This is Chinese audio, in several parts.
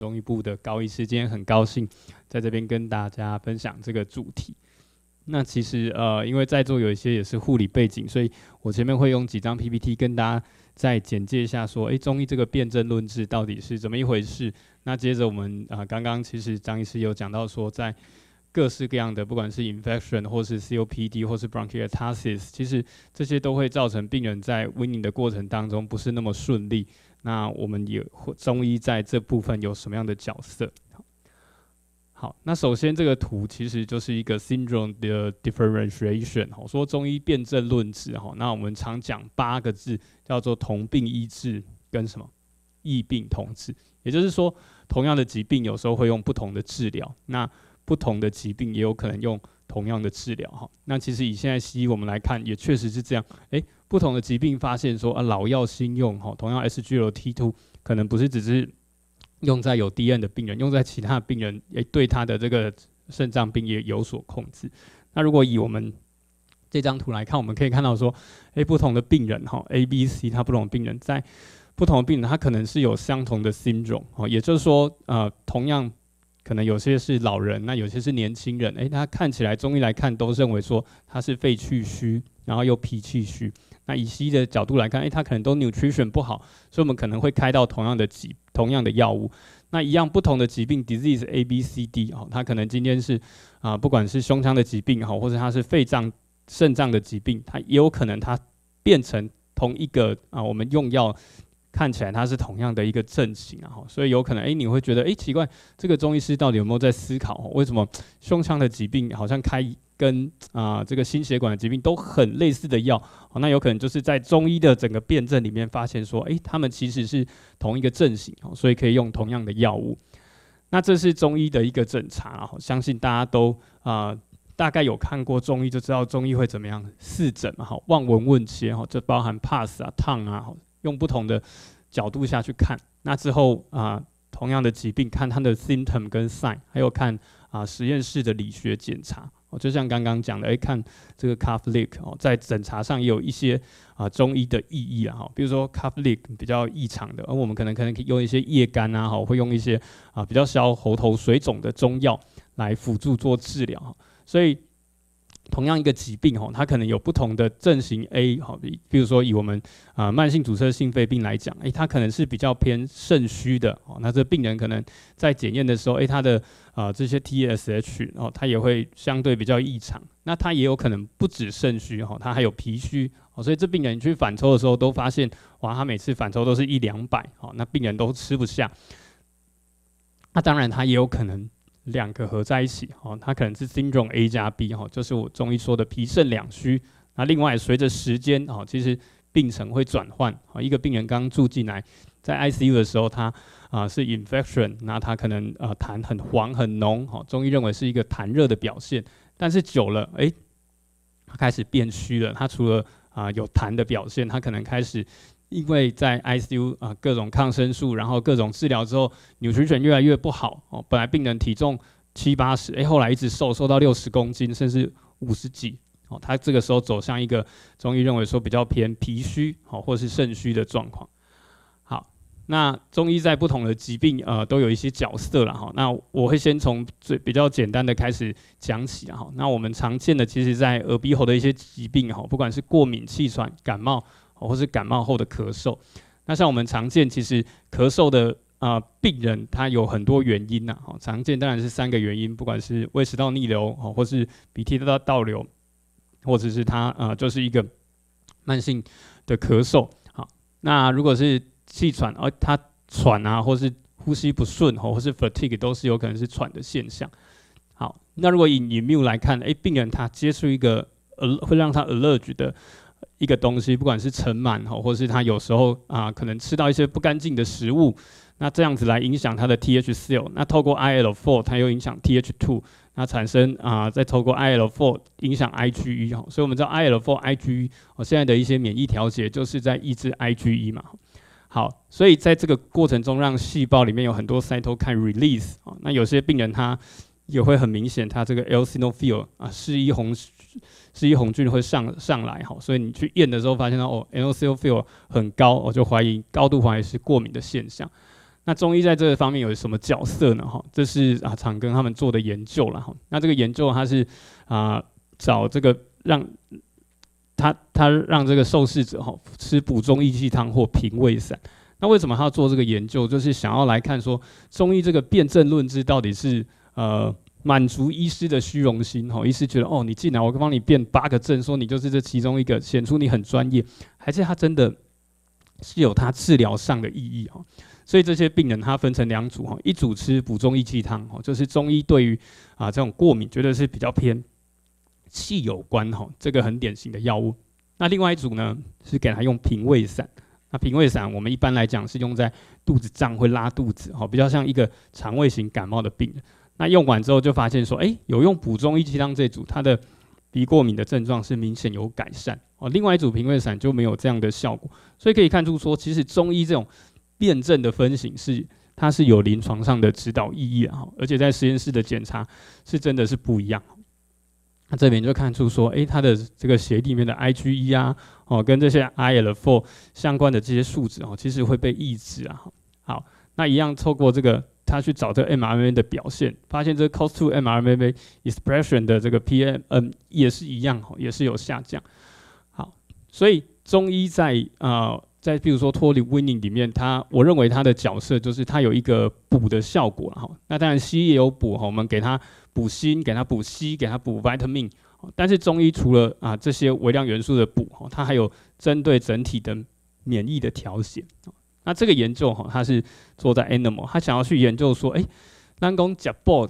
中医部的高医师，今天很高兴在这边跟大家分享这个主题。那其实因为在座有一些也是护理背景，所以我前面会用几张 PPT 跟大家再简介一下说，中医这个辨证论治到底是怎么一回事。那接着我们刚刚其实张医师有讲到说，在各式各样的不管是 infection 或是 COPD 或是 bronchiectasis， 其实这些都会造成病人在 weaning 的过程当中不是那么顺利。那我们也中医在这部分有什么样的角色？好，那首先这个图其实就是一个 syndrome 的 differentiation， 说中医辨证论治，那我们常讲8个字，叫做同病医治跟什么异病同治，也就是说同样的疾病有时候会用不同的治疗，那不同的疾病也有可能用同样的治疗。那其实以现在西医我们来看，也确实是这样。不同的疾病发现说老药新用，同样 SGLT2 可能不是只是用在有 DN 的病人，用在其他的病人对他的这个肾脏病也有所控制。那如果以我们这张图来看，我们可以看到说，不同的病人A、B、C， 他不同的病人在不同的病人，他可能是有相同的 syndrome，也就是说，同样可能有些是老人，那有些是年轻人，他看起来中医来看都认为说他是肺气虚，然后又脾气虚。那以西医的角度来看，他可能都 nutrition 不好，所以我们可能会开到同样的药物。那一样不同的疾病 disease A、B、C、D， 他可能今天是不管是胸腔的疾病或者他是肺脏、肾脏的疾病，它也有可能它变成同一个我们用药看起来它是同样的一个症型所以有可能你会觉得奇怪，这个中医师到底有没有在思考为什么胸腔的疾病好像开跟这个心血管的疾病都很类似的药，那有可能就是在中医的整个辨证里面发现说，他们其实是同一个症型，所以可以用同样的药物。那这是中医的一个诊查，相信大家都大概有看过中医就知道中医会怎么样四诊嘛，望闻问切，这包含 PASS TON 用不同的角度下去看。那之后同样的疾病看它的 symptom 跟 sign， 还有看实验室的理学检查。就像刚刚讲的，看这个 cuff leak， 在诊查上也有一些中医的意义比如说 cuff leak 比较异常的，而我们可能用一些叶甘会用一些比较消喉头水肿的中药来辅助做治疗。所以同样一个疾病它可能有不同的症型 A， 比如说以我们慢性阻塞性肺病来讲，它可能是比较偏肾虚的，那这病人可能在检验的时候，他的这些 TSH 它也会相对比较异常。那它也有可能不止肾虚，它还有脾虚，所以这病人去反抽的时候都发现，哇，他每次反抽都是100-200，那病人都吃不下。那当然他也有可能2个合在一起，它可能是 syndrome A 加 B， 就是我中医说的脾肾两虚。那另外随着时间，其实病程会转换。一个病人刚住进来，在 ICU 的时候，他是 infection， 那他可能痰很黄很浓，中医认为是一个痰热的表现。但是久了，他开始变虚了。他除了有痰的表现，他可能开始因为在 ICU 各种抗生素，然后各种治疗之后，nutrition越来越不好本来病人体重70-80，后来一直瘦到60公斤，甚至50几他这个时候走向一个中医认为说比较偏脾虚或是肾虚的状况。好，那中医在不同的疾病都有一些角色啦那我会先从比较简单的开始讲起啦那我们常见的其实在耳鼻喉的一些疾病不管是过敏、气喘、感冒或是感冒后的咳嗽。那像我们常见其实咳嗽的病人他有很多原因常见当然是3个原因，不管是胃食道逆流或是鼻涕倒流，或者是他就是一个慢性的咳嗽。好，那如果是气喘他喘或是呼吸不顺或是 fatigue 都是有可能是喘的现象。好，那如果以 immune 来看，病人他接触一个会让他 allergic 的一个东西，不管是尘螨或是他有时候可能吃到一些不干净的食物，那这样子来影响他的 TH cell， 那透过 IL-4 它又影响 TH2， 那产生再透过 IL-4 影响 IgE， 所以我们知道 IL-4 IgE 现在的一些免疫调节就是在抑制 IgE 嘛。好，所以在这个过程中让细胞里面有很多 cytokine release， 那有些病人他也会很明显，他这个 eosinophil 嗜一红菌会上来，所以你去验的时候发现到eosinophil 很高，我就高度怀疑是过敏的现象。那中医在这个方面有什么角色呢？这是长庚他们做的研究啦。那这个研究它是找这个让这个受试者吃补中益气汤或平胃散。那为什么他要做这个研究？就是想要来看说中医这个辨证论治到底是满足医师的虚荣心，医师觉得你进来我帮你辨8个症，说你就是这其中一个，显出你很专业，还是他真的是有他治疗上的意义？所以这些病人他分成2组，一组吃补中益气汤，就是中医对于这种过敏觉得是比较偏气有关，这个很典型的药物。那另外一组呢是给他用平胃散。那平胃散我们一般来讲是用在肚子胀会拉肚子，比较像一个肠胃型感冒的病人。那用完之后就发现说，有用补中益气汤这组，它的鼻过敏的症状是明显有改善。另外一组平胃散就没有这样的效果。所以可以看出说，其实中医这种辨证的分型它是有临床上的指导意义，而且在实验室的检查是真的是不一样。那这边就看出说，它的这个血里面的 IgE 跟这些 IL-4 相关的这些数值其实会被抑制啊。好，那一样透过这个他去找这个 mRNA 的表现，发现这个 COX-2 mRNA expression 的这个 PM 也是一样，也是有下降。好，所以中医在比如说脱离 winning 里面，我认为它的角色就是它有一个补的效果了。那当然西医也有补，我们给它补锌，给它补硒，给它补 vitamin。但是中医除了这些微量元素的补，它还有针对整体的免疫的调节。那这个研究它是做在 animal， 它想要去研究说，咱讲吃补，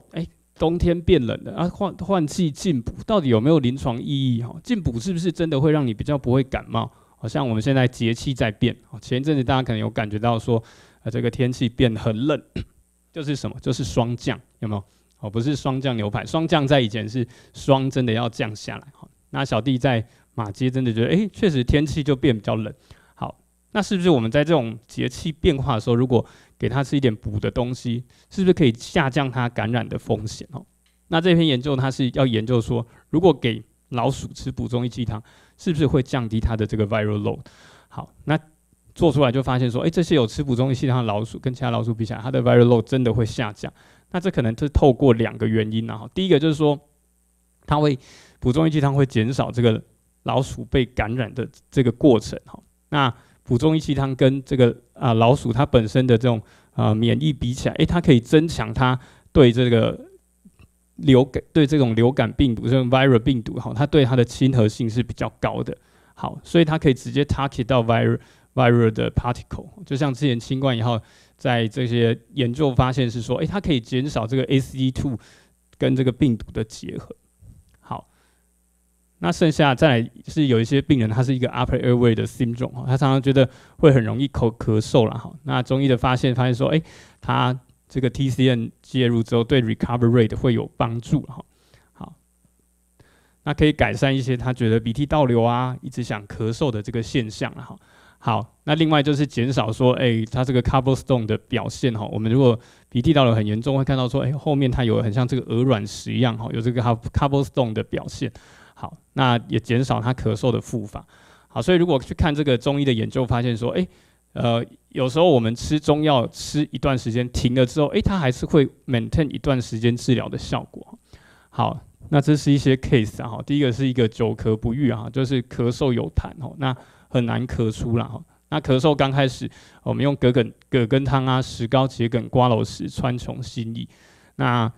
冬天变冷了，换季进补到底有没有临床意义？进补是不是真的会让你比较不会感冒？好像我们现在节气在变，前一阵子大家可能有感觉到说，这个天气变很冷，就是什么？就是霜降，有没有？不是霜降牛排，霜降在以前是霜真的要降下来。那小弟在马街真的觉得，确实天气就变比较冷。好，那是不是我们在这种节气变化的时候，如果给它吃一点补的东西，是不是可以下降它感染的风险？那这篇研究它是要研究说，如果给老鼠吃补中益气汤，是不是会降低它的这个 viral load？ 好，那做出来就发现说，这些有吃补中益气汤的老鼠跟其他老鼠比起来，它的 viral load 真的会下降。那这可能是透过2个原因啊。第一个就是说，它会补中益气汤会减少这个老鼠被感染的这个过程。那补中益气汤跟这个老鼠它本身的这种免疫比起来，它可以增强它对这个对这种流感病毒，这种 viral 病毒，它对它的亲和性是比较高的。好，所以它可以直接 target 到 viral 的 particle， 就像之前新冠以后，在这些研究发现是说，它可以减少这个 ACE2 跟这个病毒的结合。好，那剩下再来是有一些病人，他是一个 upper airway 的 syndrome， 他常常觉得会很容易咳嗽啦。那中医的发现说，他这个 TCM 介入之后，对 recovery rate 会有帮助。好，那可以改善一些他觉得鼻涕倒流一直想咳嗽的这个现象。好，那另外就是减少说，他这个 cobblestone 的表现。我们如果鼻涕倒流很严重，会看到说，后面它有很像这个鹅卵石一样，有这个 cobblestone 的表现。好，那也减少他咳嗽的复发。好，所以如果去看这个中医的研究，发现说，有时候我们吃中药吃一段时间停了之后，它还是会 maintain 一段时间治疗的效果。好，那这是一些 case 啊。第一个是一个久咳不愈就是咳嗽有痰那很难咳出啦。那咳嗽刚开始，我们用葛根汤石膏、桔梗、瓜蒌实、川穹、辛夷。那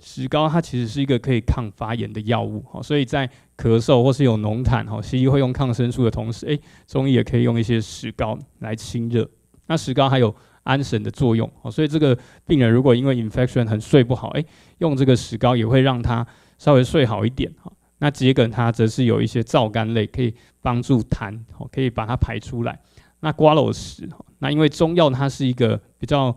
石膏它其实是一个可以抗发炎的药物，所以在咳嗽或是有浓痰，西医会用抗生素的同时，中医也可以用一些石膏来清热。那石膏还有安神的作用，所以这个病人如果因为 infection 很睡不好，用这个石膏也会让他稍微睡好一点。那桔梗它则是有一些皂苷类，可以帮助痰，可以把它排出来。那瓜蒌实，那因为中药它是一个比较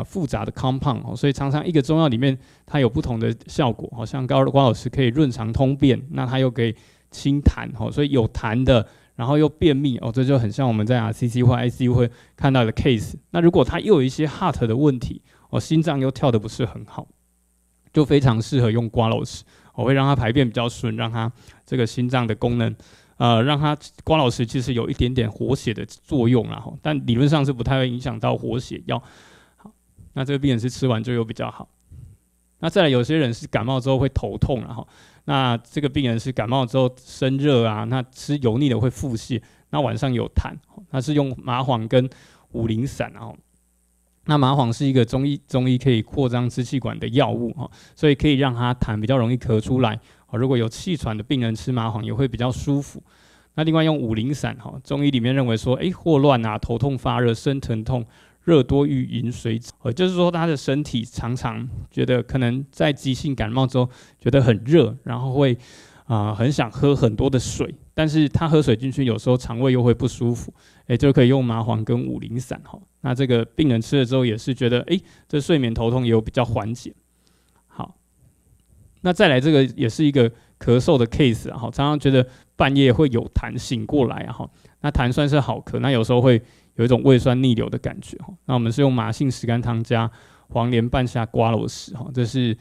复杂的 compound， 所以常常一个中药里面它有不同的效果，像瓜蒌实可以润肠通便，那它又可以清痰，所以有痰的，然后又便秘，这就很像我们在RCC 或 ICU 会看到的 case。那如果它又有一些 heart 的问题，心脏又跳得不是很好，就非常适合用瓜蒌实，会让它排便比较顺，让它这个心脏的功能让它瓜老师其实有一点点活血的作用啦，但理论上是不太会影响到活血药。好，那这个病人是吃完就有比较好。那再来，有些人是感冒之后会头痛啦，那这个病人是感冒之后生热啊，那吃油腻的会腹泻，那晚上有痰，那是用麻黄跟五苓散啊。那麻黄是一个中医可以扩张支气管的药物，所以可以让它痰比较容易咳出来。如果有气喘的病人吃麻黄也会比较舒服。那另外用五苓散，中医里面认为说，霍乱啊、头痛发热、生疼痛、热多欲饮水止，就是说他的身体常常觉得可能在急性感冒之后觉得很热，然后会很想喝很多的水，但是他喝水进去有时候肠胃又会不舒服，就可以用麻黄跟五苓散。那这个病人吃了之后也是觉得，这睡眠头痛也有比较缓解。好，那再来这个也是一个咳嗽的 case 啊，常常觉得半夜会有痰醒过来啊，那痰算是好咳，那有时候会有一种胃酸逆流的感觉。那我们是用麻杏石甘汤加黄连半夏瓜蒌实，这是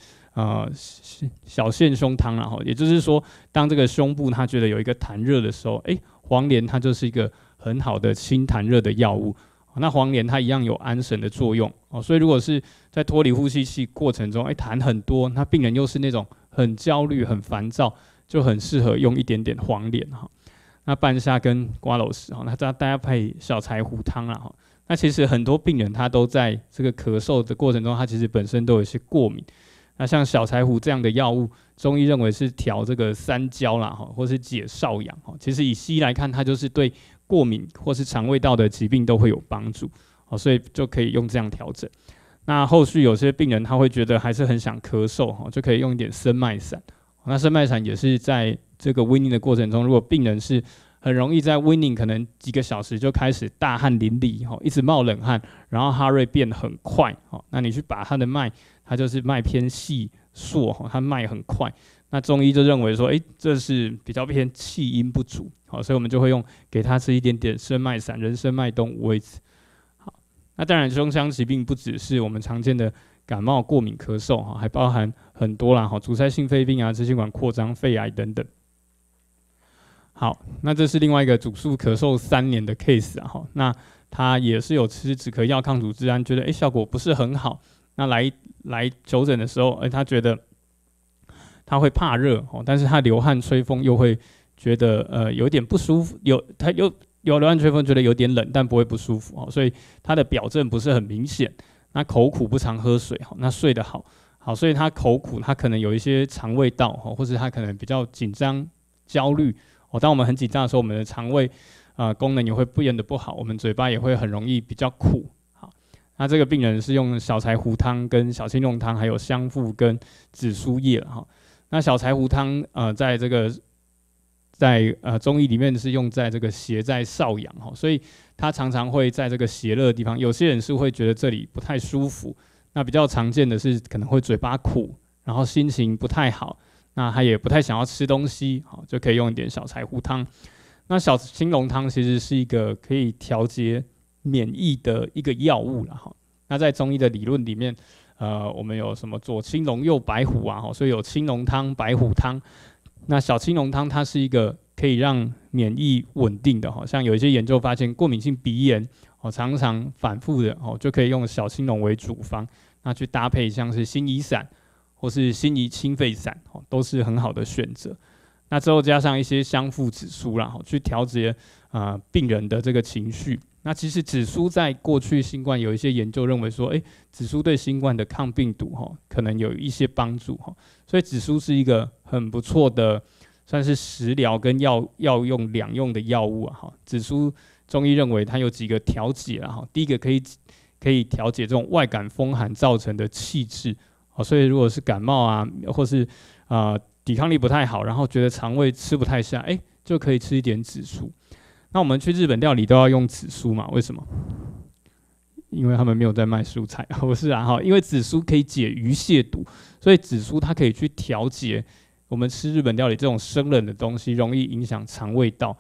小陷胸汤啦，也就是说，当这个胸部它觉得有一个痰热的时候，黄连它就是一个很好的清痰热的药物。那黄连它一样有安神的作用，所以如果是在脱离呼吸器过程中，痰很多，那病人又是那种很焦虑、很烦躁，就很适合用一点点黄连哈。那半夏跟瓜蒌实，那大家配小柴胡汤啦。那其实很多病人他都在这个咳嗽的过程中，他其实本身都有一些过敏。那像小柴胡这样的药物，中医认为是调这个三焦啦，或是解少阳。其实以西医来看，它就是对过敏或是肠胃道的疾病都会有帮助，所以就可以用这样调整。那后续有些病人他会觉得还是很想咳嗽，就可以用一点生脉散。那生脉散也是在这个 weaning 的过程中，如果病人是很容易在 weaning 可能几个小时就开始大汗淋漓，一直冒冷汗，然后哈瑞变很快，那你去把他的脉，它就是脉偏细硕，它脉很快。那中医就认为说，这是比较偏气阴不足，所以我们就会给他吃一点点生脉散、人参脉冬、五味子。好，那当然胸腔疾病不只是我们常见的感冒、过敏、咳嗽，还包含很多啦，阻塞性肺病啊、支气管扩张、肺癌等等。好，那这是另外一个主诉咳嗽3年的 case 啊，那他也是有吃止咳药、抗组织胺，觉得效果不是很好。那来求诊的时候，他觉得他会怕热，但是他流汗吹风又会觉得有点不舒服，他有流汗吹风觉得有点冷，但不会不舒服，所以他的表症不是很明显。那口苦不常喝水，那睡得好，所以他口苦，他可能有一些肠胃道，或是他可能比较紧张、焦虑。当我们很紧张的时候，我们的肠胃功能也会变得不好，我们嘴巴也会很容易比较苦。好，那这个病人是用小柴胡汤、跟小青龙汤，还有香附跟紫苏叶哈。那小柴胡汤在这个中医里面是用在这个胁在少阳哈，所以他常常会在这个胁热的地方，有些人是会觉得这里不太舒服。那比较常见的是可能会嘴巴苦，然后心情不太好。那他也不太想要吃东西，就可以用一点小柴胡汤。那小青龙汤其实是一个可以调节免疫的一个药物啦。那在中医的理论里面，我们有什么左青龙右白虎啊，所以有青龙汤、白虎汤。那小青龙汤它是一个可以让免疫稳定的，像有一些研究发现，过敏性鼻炎常常反复的，就可以用小青龙为主方，那去搭配像是辛夷散。或是辛夷清肺散，都是很好的选择。那之后加上一些香附紫苏啦，去调节病人的这个情绪。那其实紫苏在过去新冠有一些研究认为说，紫苏对新冠的抗病毒可能有一些帮助，所以紫苏是一个很不错的，算是食疗跟药用两用的药物啊。紫苏中医认为它有几个调节啦，第一个可以调节这种外感风寒造成的气滞。所以如果是感冒啊，或是抵抗力不太好，然后觉得肠胃吃不太下，就可以吃一点紫苏。那我们去日本料理都要用紫苏嘛？为什么？因为他们没有在卖蔬菜，不是啊？因为紫苏可以解鱼蟹毒，所以紫苏它可以去调节我们吃日本料理这种生冷的东西，容易影响肠胃道。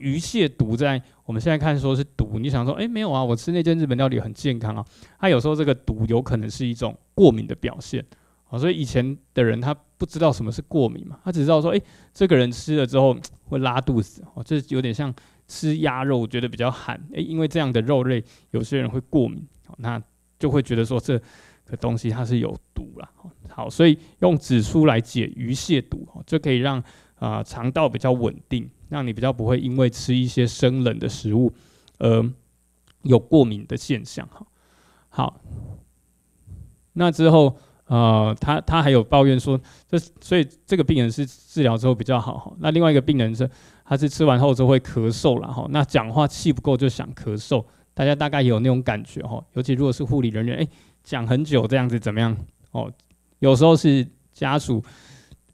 鱼蟹毒在我们现在看说是毒，你想说，没有啊，我吃那间日本料理很健康啊。它有时候这个毒有可能是一种过敏的表现，所以以前的人他不知道什么是过敏嘛，他只知道说，这个人吃了之后会拉肚子，这有点像吃鸭肉，觉得比较寒，因为这样的肉类有些人会过敏，那就会觉得说这个东西它是有毒啦。好，所以用紫苏来解鱼蟹毒，就可以让肠道比较稳定，让你比较不会因为吃一些生冷的食物有过敏的现象。好，那之后他还有抱怨说，所以这个病人是治疗之后比较好。那另外一个病人是，他是吃完后就会咳嗽啦，那讲话气不够就想咳嗽，大家大概也有那种感觉，尤其如果是护理人员，讲很久这样子怎么样？有时候是家属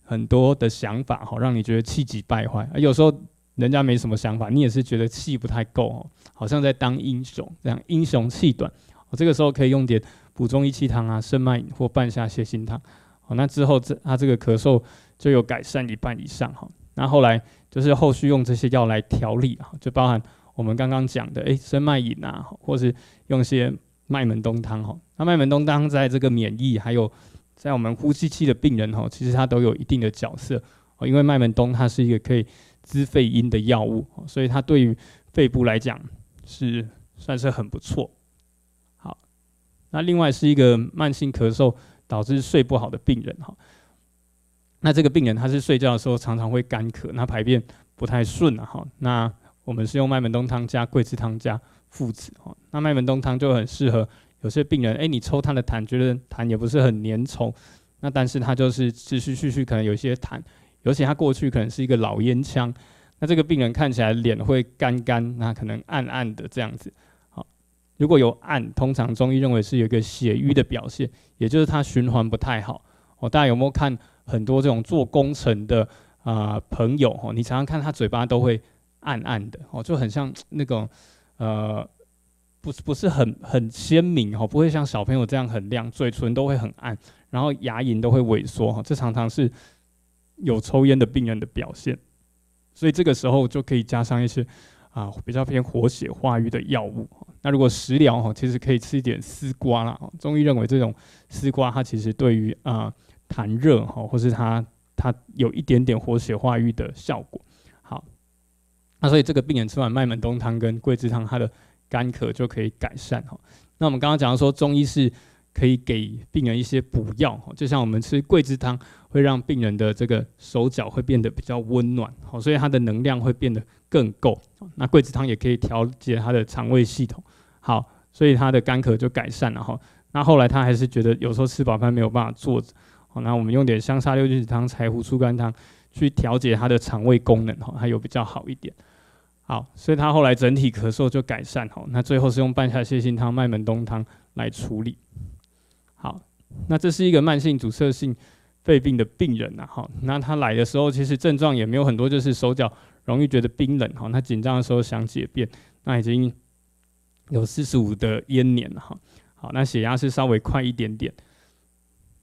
很多的想法，让你觉得气急败坏，有时候人家没什么想法，你也是觉得气不太够，好像在当英雄，这样英雄气短。这个时候可以用点补中益气汤啊、生脉饮或半夏泻心汤。那之后他这个咳嗽就有改善一半以上。那后来就是后续用这些药来调理，就包含我们刚刚讲的生脉饮啊，或是用一些麦门冬汤。那麦门冬汤在这个免疫还有在我们呼吸器的病人，其实它都有一定的角色，因为麦门冬它是一个可以滋肺阴的药物，所以它对于肺部来讲是算是很不错。好，那另外是一个慢性咳嗽导致睡不好的病人，那这个病人他是睡觉的时候常常会干咳，那排便不太顺啊，那我们是用麦门冬汤加桂枝汤加附子，那麦门冬汤就很适合有些病人，你抽他的痰，觉得痰也不是很粘稠，那但是他就是持续续续可能有一些痰，尤其他过去可能是一个老烟枪，那这个病人看起来脸会干干，那可能暗暗的这样子。好，如果有暗，通常中医认为是有一个血瘀的表现，也就是他循环不太好。大家有没有看很多这种做工程的朋友，你常常看他嘴巴都会暗暗的，就很像那种不是很鲜明，不会像小朋友这样很亮，嘴唇都会很暗，然后牙龈都会萎缩，这常常是有抽烟的病人的表现。所以这个时候就可以加上一些比较偏活血化瘀的药物。那如果食疗其实可以吃一点丝瓜啦，中医认为这种丝瓜它其实对于痰热或是它有一点点活血化瘀的效果。好，那所以这个病人吃完麦门冬汤跟桂枝汤，他的干咳就可以改善。那我们刚刚讲到说，中医是可以给病人一些补药，就像我们吃桂枝汤会让病人的这个手脚会变得比较温暖，所以他的能量会变得更够。那桂枝汤也可以调节他的肠胃系统，好，所以他的干咳就改善了。那后来他还是觉得有时候吃饱饭没有办法坐着，那我们用点香砂六君子汤、柴胡疏肝汤去调节他的肠胃功能，还有比较好一点。好，所以他后来整体咳嗽就改善。那最后是用半夏泻心汤、麦门冬汤来处理。好，那这是一个慢性阻塞性肺病的病人那他来的时候其实症状也没有很多，就是手脚容易觉得冰冷，他紧张的时候想解便，那已经有45的咽黏了。好，那血压是稍微快一点点。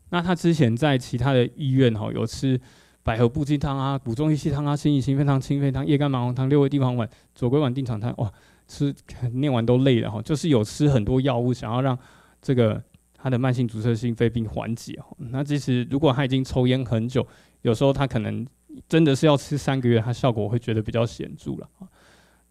那他之前在其他的医院有吃百合布金汤啊、补中益气汤啊、辛夷清肺汤、清肺汤、叶甘麻黄汤、六味地黄丸、左归丸定场汤，哇，吃念完都累了就是有吃很多药物，想要让这个他的慢性阻塞性肺病缓解。那其实如果他已经抽烟很久，有时候他可能真的是要吃3个月，他效果会觉得比较显著了。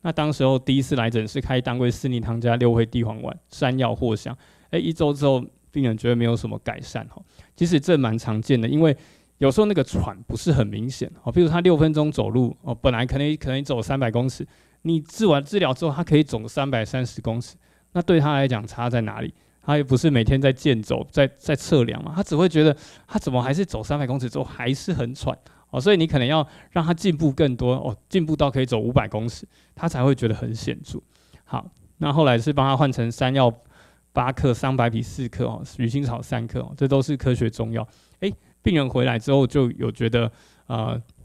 那当时候第一次来诊是开当归四逆汤加六味地黄丸、山药藿香，1周之后病人觉得没有什么改善。其实这蛮常见的，因为有时候那个喘不是很明显，比如他6分钟走路，本来可能走300公尺，你治疗之后他可以走330公尺，那对他来讲差在哪里？他又不是每天在健走，在测量嘛，他只会觉得他怎么还是走300公尺之后还是很喘，所以你可能要让他进步更多，进步到可以走500公尺，他才会觉得很显著。好，那后来是帮他换成山药8克、桑白皮4克、鱼腥草3克，这都是科学中药。病人回来之后就有觉得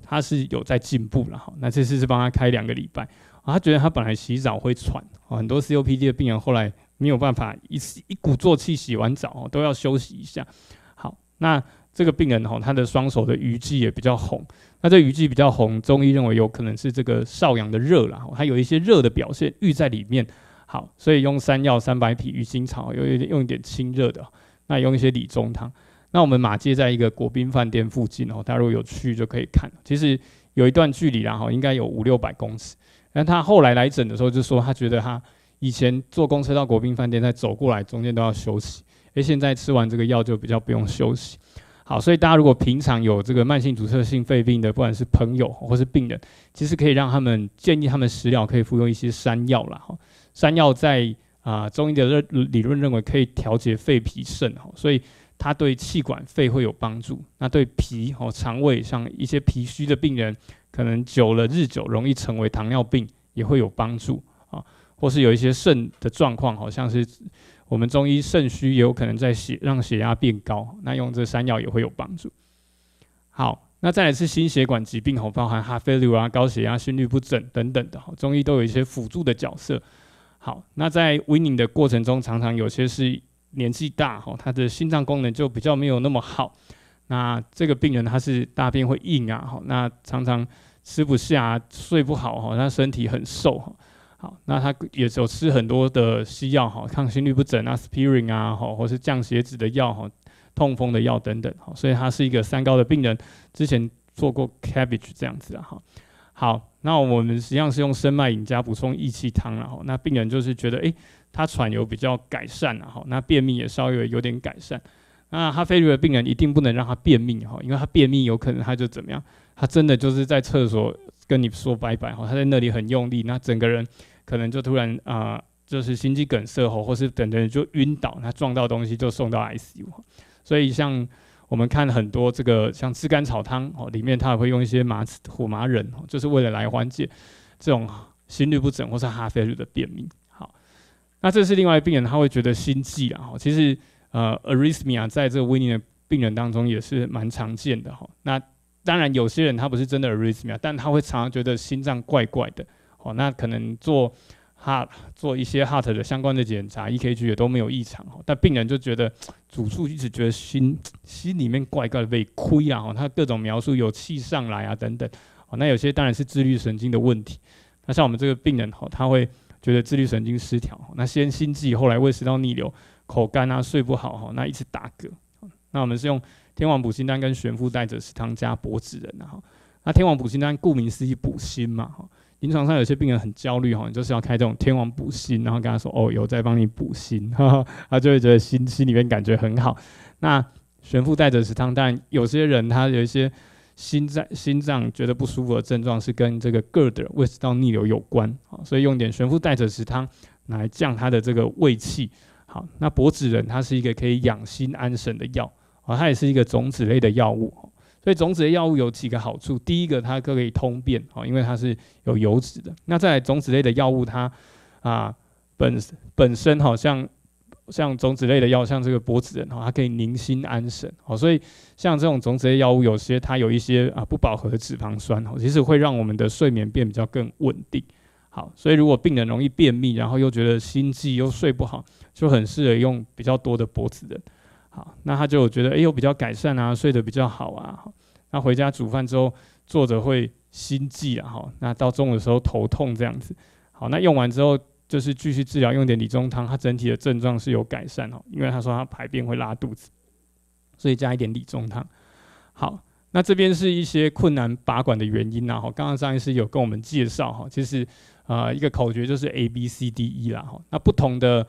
他是有在进步了。那这次是帮他开2个礼拜，他觉得他本来洗澡会喘，很多 COPD 的病人后来没有办法一鼓作气洗完澡都要休息一下。好，那这个病人他的双手的鱼际也比较红，那这鱼际比较红，中医认为有可能是这个少阳的热啦，它有一些热的表现郁在里面。好，所以用山药、三白皮、鱼腥草，用一点清热的，那用一些理中汤。那我们马街在一个国宾饭店附近大家如果有去就可以看，其实有一段距离啦应该有500-600公尺。但他后来来诊的时候就说，他觉得他以前坐公车到国宾饭店再走过来中间都要休息，现在吃完这个药就比较不用休息。好，所以大家如果平常有这个慢性阻塞性肺病的，不管是朋友或是病人，其实可以让他们建议他们食疗可以服用一些山药啦。山药在中医的理论认为可以调节肺脾肾，所以它对气管肺会有帮助。那对脾肠胃，像一些脾虚的病人，可能日久容易成为糖尿病，也会有帮助或是有一些肾的状况，好像是我们中医肾虚也有可能在让血压变高，那用这山药也会有帮助。好，那再来是心血管疾病包含 heart failure 高血压、心律不整等等的中医都有一些辅助的角色。好，那在 weaning 的过程中，常常有些是年纪大他的心脏功能就比较没有那么好。那这个病人他是大便会硬那常常吃不下、睡不好他身体很瘦好，那他也有吃很多的西药抗心律不整aspirin 或是降血脂的药痛风的药等等所以他是一个三高的病人，之前做过 CABG 这样子好，那我们实际上是用生脉饮加补充益气汤那病人就是觉得他喘有比较改善那便秘也稍微有点改善。那他肺的病人一定不能让他便秘因为他便秘有可能他就怎么样，他真的就是在厕所跟你说拜拜他在那里很用力，那整个人可能就突然就是心肌梗塞或是等人就晕倒，他撞到东西就送到 ICU。所以像我们看很多这个像炙甘草汤里面他也会用一些火麻仁就是为了来缓解这种心律不整或是哈菲鲁的便秘。好，那这是另外一个病人他会觉得心悸其实arrhythmia 在这个 weaning 的病人当中也是蛮常见的那当然有些人他不是真的 arrhythmia， 但他会常常觉得心脏怪怪的那可能做一些 heart 的相关的检查 EKG 也都没有异常但病人就觉得主诉一直觉得心里面怪怪的被亏他各种描述有气上来等等那有些当然是自律神经的问题。那像我们这个病人他会觉得自律神经失调，那先心悸，后来胃食道逆流，口干睡不好那一直打嗝。那我们是用天王补心丹跟悬附带着食汤加柏子仁那天王补心丹顾名思义补心嘛临床上有些病人很焦虑你就是要开这种天王补心，然后跟他说有在帮你补心他就会觉得心里面感觉很好。那悬附带着食汤，当然有些人他有一些心脏觉得不舒服的症状是跟这个 GERD 胃食道逆流有关所以用点悬附带着食汤来降他的这个胃气。好，那柏子仁它是一个可以养心安神的药它也是一个种子类的药物所以种子类药物有几个好处，第一个它可以通便因为它是有油脂的。那再来种子类的药物它本身像种子类的药，像这个柏子仁它可以宁心安神所以像这种种子类药物有些它有一些不饱和的脂肪酸其实会让我们的睡眠变比较更稳定。好，所以如果病人容易便秘，然后又觉得心悸又睡不好，就很适合用比较多的柏子仁。好，那他就觉得有比较改善睡得比较好那回家煮饭之后坐着会心悸那到中午的时候头痛这样子。好，那用完之后就是继续治疗，用点理中汤，他整体的症状是有改善因为他说他排便会拉肚子，所以加一点理中汤。好，那这边是一些困难拔管的原因刚刚上一次有跟我们介绍其实一个口诀就是 ABCDE 那不同的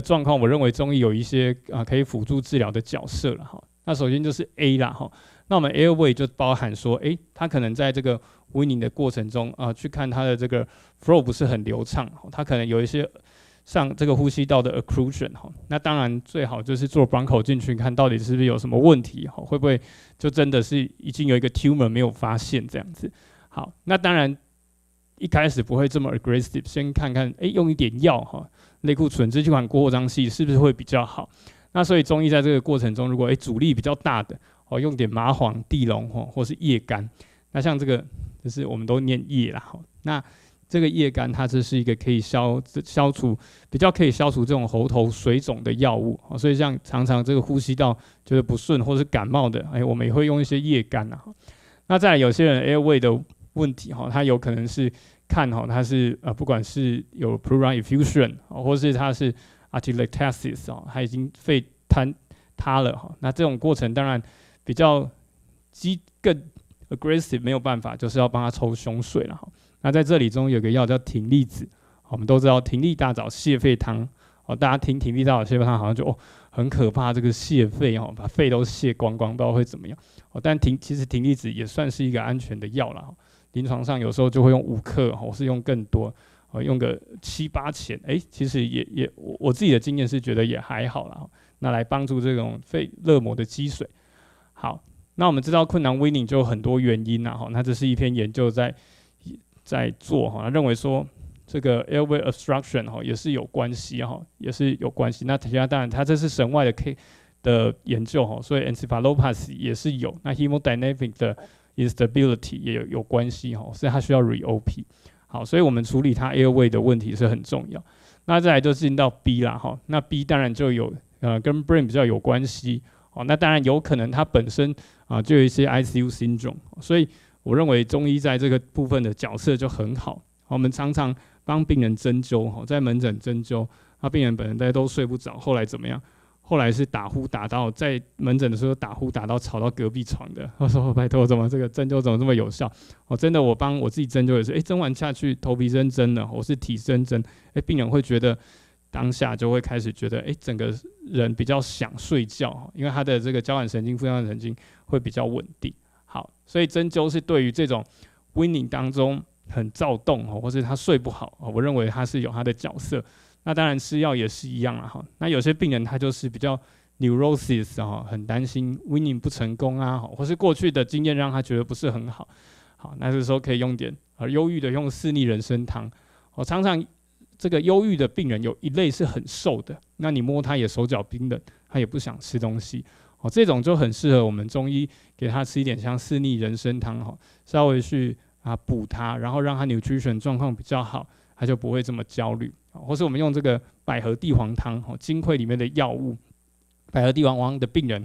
状况，我认为中医有一些可以辅助治疗的角色了那首先就是 A 啦那我们 airway 就包含说他可能在这个 weaning 的过程中去看他的这个 flow 不是很流畅他可能有一些上这个呼吸道的 occlusion 那当然最好就是做 broncho 进去看到底是不是有什么问题会不会就真的是已经有一个 tumor 没有发现这样子。好，那当然一开始不会这么 aggressive， 先看看用一点药类固醇支气管扩张器是不是会比较好。那所以中医在这个过程中，如果阻力比较大的用点麻黄、地龙或是叶甘。那像这个就是我们都念叶啦那这个叶甘它这是一个可以比较可以消除这种喉头水肿的药物所以像常常这个呼吸道觉得不顺或是感冒的我们也会用一些叶甘那再来有些人 airway 的问题它有可能是看它是不管是有 pleural effusion 或是它是 atelectasis 它已经肺塌了哈。那这种过程当然比较更 aggressive， 没有办法，就是要帮他抽胸水了哈。那在这里中有个药叫挺利子，我们都知道挺利大枣泻肺汤，大家听挺利大枣泻肺汤好像就很可怕，这个泻肺把肺都泻光光，不知道会怎么样。但其实挺利子也算是一个安全的药啦，临床上有时候就会用5克，或是用更多，用个7、8钱，其实我自己的经验是觉得也还好啦，那来帮助这种肺热膜的积水。好，那我们知道困难 winning 就有很多原因啦，那这是一篇研究在做，认为说这个 airway obstruction 也是有关系，也是有关系。那其他当然它这是神外的研究，所以 encephalopathy 也是有，那 hemodynamic 的 instability 也有关系，所以它需要 re-OP。好，所以我们处理它 airway 的问题是很重要。那再来就进到 B 啦，那 B 当然就有跟 brain 比较有关系，那当然有可能它本身就有一些 ICU syndrome， 所以我认为中医在这个部分的角色就很好。我们常常帮病人针灸，在门诊针灸，那病人本人大家都睡不着，后来怎么样？后来是打呼打到在门诊的时候打呼打到吵到隔壁床的。我说拜托，怎么这个针灸怎么这么有效？真的我帮我自己针灸也是，针完下去头皮针针了，我是体针针，病人会觉得当下就会开始觉得，整个人比较想睡觉，因为他的这个交感神经、副交感神经会比较稳定。好，所以针灸是对于这种 winning 当中很躁动，或是他睡不好，我认为他是有他的角色。那当然吃药也是一样啦，那有些病人他就是比较 neurosis， 很担心 winning 不成功啊，或是过去的经验让他觉得不是很好。好，那这时候可以用点忧郁的，用4逆人参汤。常常这个忧郁的病人有一类是很瘦的，那你摸他也手脚冰冷，他也不想吃东西，这种就很适合我们中医给他吃一点像4逆人参汤，稍微去补他，然后让他 nutrition 状况比较好，他就不会这么焦虑。或是我们用这个百合地黄汤，金匮里面的药物，百合地黄汤的病人，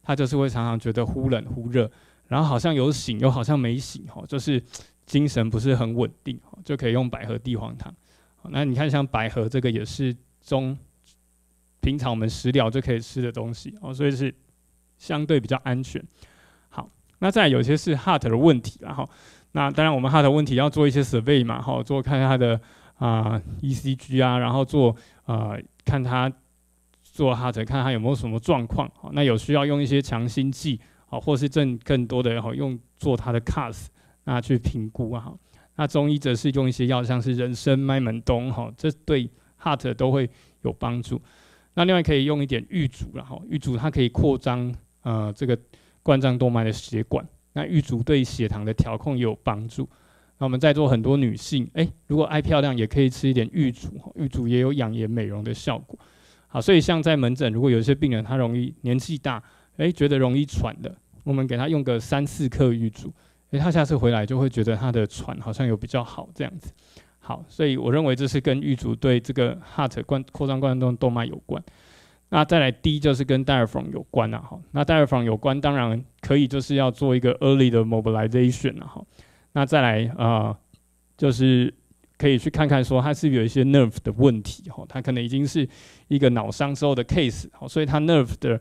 他就是会常常觉得忽冷忽热，然后好像有醒又好像没醒，就是精神不是很稳定，就可以用百合地黄汤。那你看像百合这个也是平常我们食疗就可以吃的东西，所以是相对比较安全。好，那再来有些是 heart 的问题啦，那当然我们 heart 的问题要做一些 survey 嘛，做看他的ECG 啊，然后看他做 heart 看他有没有什么状况，那有需要用一些强心剂，或是更多的做他的 CAS 那去评估啊。那中医则是用一些药，像是人参、麦门冬，这对 heart 都会有帮助。那另外可以用一点玉竹啦，玉竹它可以扩张这个冠状动脉的血管，那玉竹对血糖的调控也有帮助。那我们在座很多女性，如果爱漂亮，也可以吃一点玉竹，玉竹也有养颜美容的效果。好，所以像在门诊，如果有一些病人他容易年纪大，觉得容易喘的，我们给他用个3、4克玉竹，他下次回来就会觉得他的喘好像有比较好这样子。好，所以我认为这是跟玉竹对这个 heart 扩张冠状动脉有关。那再来 D 就是跟 diaphragm 有关啦，那 diaphragm 有关，当然可以就是要做一个 early 的 mobilization 啦，那再来就是可以去看看说他是不是有一些 nerve 的问题，他可能已经是一个脑伤之后的 case， 所以他 nerve 的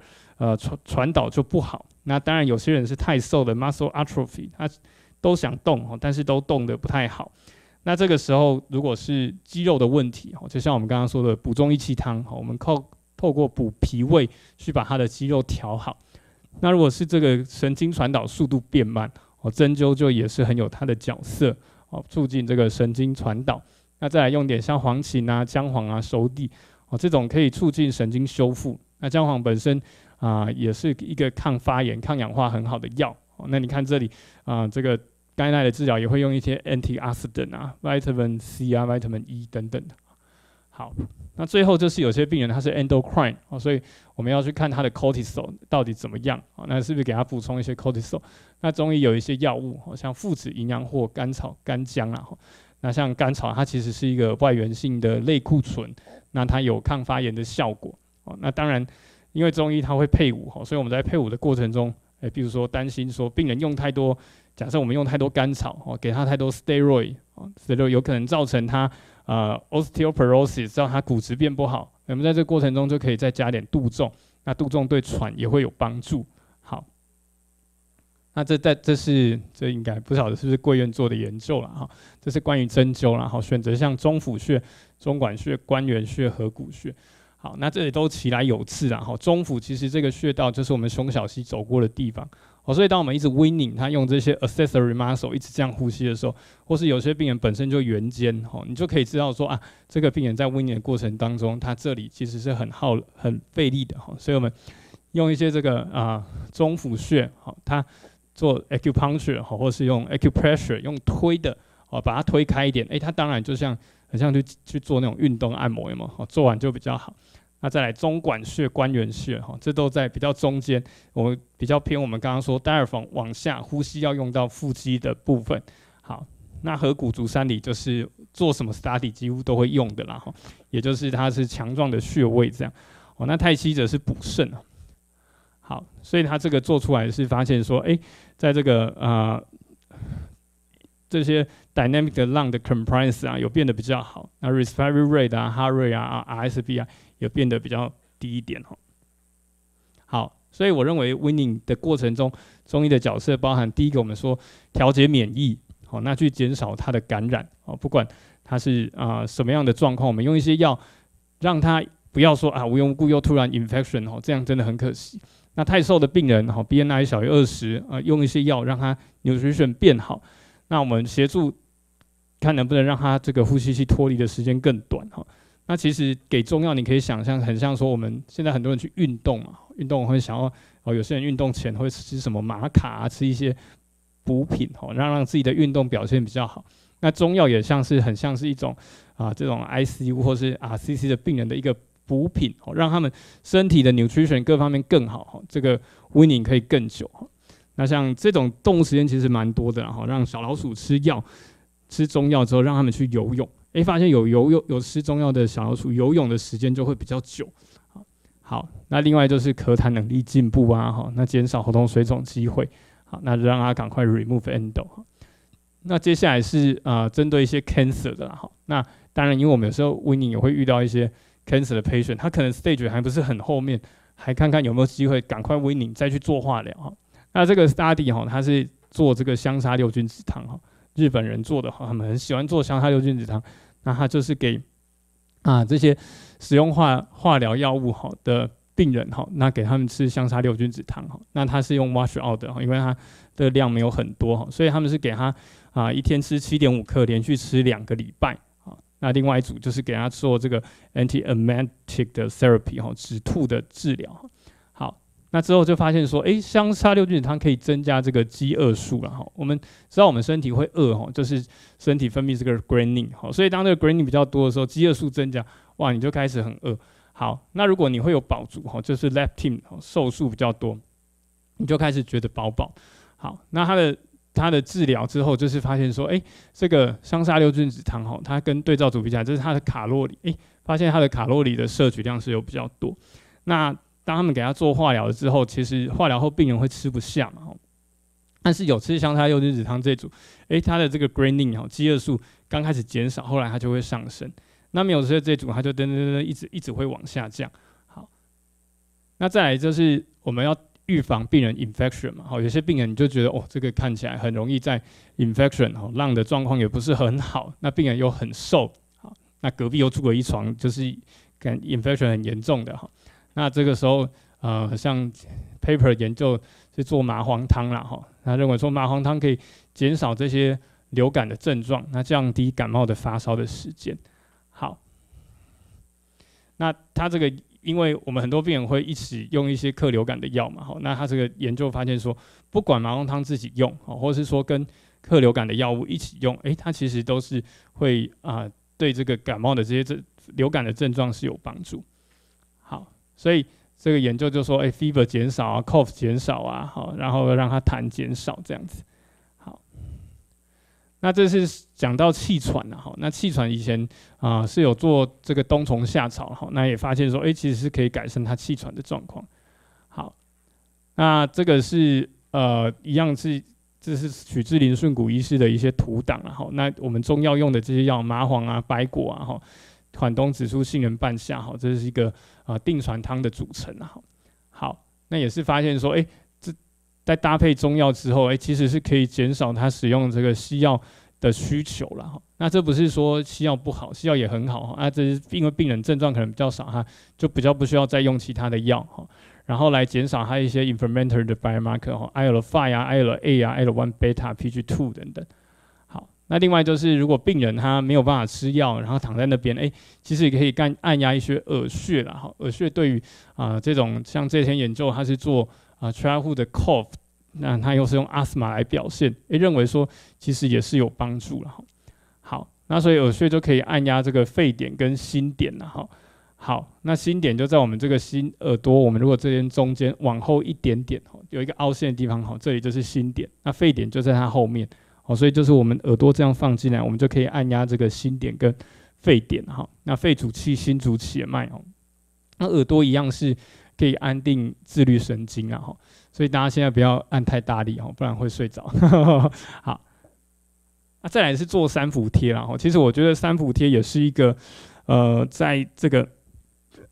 传导就不好。那当然有些人是太瘦的 muscle atrophy， 他都想动，但是都动得不太好。那这个时候如果是肌肉的问题，就像我们刚刚说的补中益气汤，我们透过补脾胃去把他的肌肉调好。那如果是这个神经传导速度变慢，针灸就也是很有它的角色，促进这个神经传导。那再来用点像黄芩啊、姜黄啊、熟地，这种可以促进神经修复。那姜黄本身也是一个抗发炎、抗氧化很好的药。那你看这里这个肝癌的治疗也会用一些 antioxidant 啊、vitamin C 啊、vitamin E 等等的。好，那最后就是有些病人他是 endocrine，所以我们要去看他的 cortisol 到底怎么样，那是不是给他补充一些 cortisol？ 那中医有一些药物，像附子营养或甘草、干姜啊，那像甘草它其实是一个外源性的类固醇，那它有抗发炎的效果。那当然，因为中医它会配伍，所以我们在配伍的过程中，比如说担心说病人用太多，假设我们用太多甘草，给他太多 steroid 有可能造成他osteoporosis， 让他骨质变不好。我们在这个过程中就可以再加点杜仲，那杜仲对喘也会有帮助。好，那这应该不晓得是不是贵院做的研究了哈，这是关于针灸啦，好，选择像中府穴、中脘穴、关元穴、合谷穴。好，那这里都其来有次啦，哈，中府其实这个穴道就是我们胸小溪走过的地方，哦，所以当我们一直 winning， 他用这些 accessory muscle 一直这样呼吸的时候，或是有些病人本身就圆肩，哦，你就可以知道说啊，这个病人在 winning 的过程当中，他这里其实是很费力的，哈，所以我们用一些这个中府穴，好，他做 acupuncture， 好，或是用 acupressure 用推的，哦，把它推开一点，它当然就像很像去做那种运动按摩，有没有？做完就比较好。那再来中脘穴、关元穴，这都在比较中间，我们比较偏我们刚刚说 diaphragm 往下呼吸要用到腹肌的部分。好，那合谷足三里就是做什么 study 几乎都会用的啦，也就是它是强壮的穴位这样。那太溪者是补肾。好，所以它这个做出来是发现说，在这个这些 dynamic 的 lung 的 compliance 啊，有变得比较好。那 respiratory rate 啊、heart rate 啊、RSB 啊，也变得比较低一点哈。好，所以我认为 winning 的过程中，中医的角色包含第一个，我们说调节免疫，好，那去减少它的感染，好，不管它是什么样的状况，我们用一些药让它不要说无缘无故又突然 infection，这样真的很可惜。那太瘦的病人，BMI 小于20，用一些药让它 nutrition 变好。那我们协助看能不能让他这个呼吸器脱离的时间更短哈。那其实给中药，你可以想象很像说我们现在很多人去运动嘛，运动会想要有些人运动前会吃什么玛卡吃一些补品让自己的运动表现比较好。那中药也很像是一种这种 ICU 或是 RCC 的病人的一个补品让他们身体的 nutrition 各方面更好这个 winning 可以更久。那像这种动物实验其实蛮多的，让小老鼠吃中药之后，让他们去游泳，发现有吃中药的小老鼠游泳的时间就会比较久。好，那另外就是咳痰能力进步啊，那减少喉咙水肿机会，好，那让他赶快 remove endo。那接下来是针对一些 cancer 的啦，那当然因为我们有时候 winning 也会遇到一些 cancer 的 patient， 他可能 stage 还不是很后面，还看看有没有机会赶快 winning 再去做化疗。那这个 study 它是做这个香砂六君子汤日本人做的他们很喜欢做香砂六君子汤。那他就是给这些使用化疗药物的病人那给他们吃香砂六君子汤那他是用 wash out 的因为它的量没有很多所以他们是给他一天吃7.5克，连续吃2个礼拜。那另外一组就是给他做这个 antiemetic 的 therapy 止吐的治疗。那之后就发现说，香砂六君子汤可以增加这个饥饿素了我们知道我们身体会饿就是身体分泌这个 ghrelin 所以当这个 ghrelin 比较多的时候，饥饿素增加，哇，你就开始很饿。好，那如果你会有饱足就是 leptin 瘦素比较多，你就开始觉得饱。好，那它的治疗之后就是发现说，这个香砂六君子汤它跟对照组比起来，这是它的卡路里，发现它的卡路里的摄取量是有比较多。那当他们给他做化疗之后，其实化疗后病人会吃不下嘛，但是有吃香砂六君子汤这组，他的这个 ghrelin 饥饿素刚开始减少，后来它就会上升。那没有吃这组，它就一直会往下降。好，那再来就是我们要预防病人 infection 嘛，有些病人你就觉得这个看起来很容易在 infection lung 的状况也不是很好，那病人又很瘦，好，那隔壁又住了一床就是跟 infection 很严重的那这个时候，像 paper 研究是做麻黄汤啦，他认为说麻黄汤可以减少这些流感的症状，那降低感冒的发烧的时间。好，那他这个，因为我们很多病人会一起用一些克流感的药嘛，那他这个研究发现说，不管麻黄汤自己用，或是说跟克流感的药物一起用，它其实都是会对这个感冒的这些流感的症状是有帮助。所以这个研究就说，fever 减少cough 减少好，然后让它痰减少这样子。好，那这是讲到气喘那气喘以前是有做这个冬虫夏草那也发现说，其实是可以改善它气喘的状况。好，那这个是一样这是取自林顺谷医师的一些图档那我们中药用的这些药，麻黄白果缓冬紫苏、杏仁半夏这是一个定传汤的组成好，那也是发现说，这在搭配中药之后，其实是可以减少他使用这个西药的需求了哈。那这不是说西药不好，西药也很好哈。这是因为病人症状可能比较少哈，就比较不需要再用其他的药哈。然后来减少它一些 inflammatory 的 biomarker 哈 ，IL-5 啊、IL-8 啊、IL-1 beta、PG2 等等。好，那另外就是如果病人他没有办法吃药，然后躺在那边，其实也可以按压一些耳穴啦哈。耳穴对于这种像这篇研究，它是做childhood 的 cough， 那它又是用 asthma 来表现，认为说其实也是有帮助了哈。好，那所以耳穴就可以按压这个沸点跟心点了哈。好，那心点就在我们这个心耳朵，我们如果这边中间往后一点点，有一个凹陷的地方，这里就是心点。那沸点就在它后面，所以就是我们耳朵这样放进来，我们就可以按压这个心点跟沸点。那肺主气，心主血脉。那耳朵一样是可以安定自律神经啊，所以大家现在不要按太大力，不然会睡着。好，那再来是做三伏贴啦。其实我觉得三伏贴也是一个在这个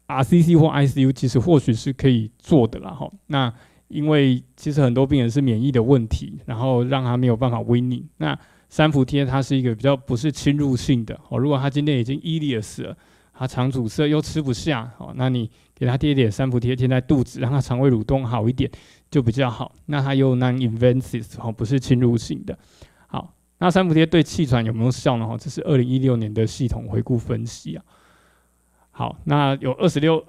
RCC 或 ICU 其实或许是可以做的啦。那因为其实很多病人是免疫的问题，然后让他没有办法 weaning。那三伏贴它是一个比较不是侵入性的。如果他今天已经 ileus 了，他肠阻塞又吃不下，那你给他贴一点三伏贴贴在肚子，让他肠胃蠕动好一点就比较好。那它又 non-invasive， 不是侵入性的。好，那三伏贴对气喘有没有效呢？这是2016年的系统回顾分析啊。好，那有262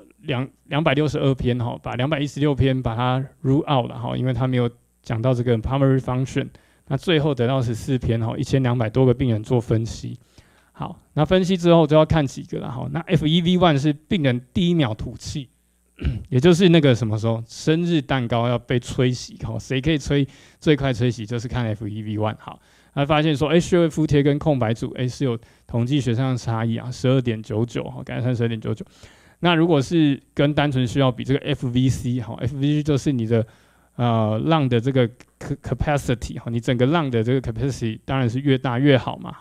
篇把216篇把它 rule out 了因为它没有讲到这个 primary function。那最后得到14篇1200多个病人做分析。好，那分析之后就要看几个了那 FEV1 是病人第一秒吐气，也就是那个什么时候生日蛋糕要被吹熄谁可以最快吹熄，就是看 FEV1。好，他发现说穴位敷贴跟空白组是有统计学上的差异12.99改善12.99。那如果是跟单纯需要比，这个 FVC，FVC 就是你的lung 的这个 capacity， 你整个 lung 的这个 capacity 当然是越大越好嘛。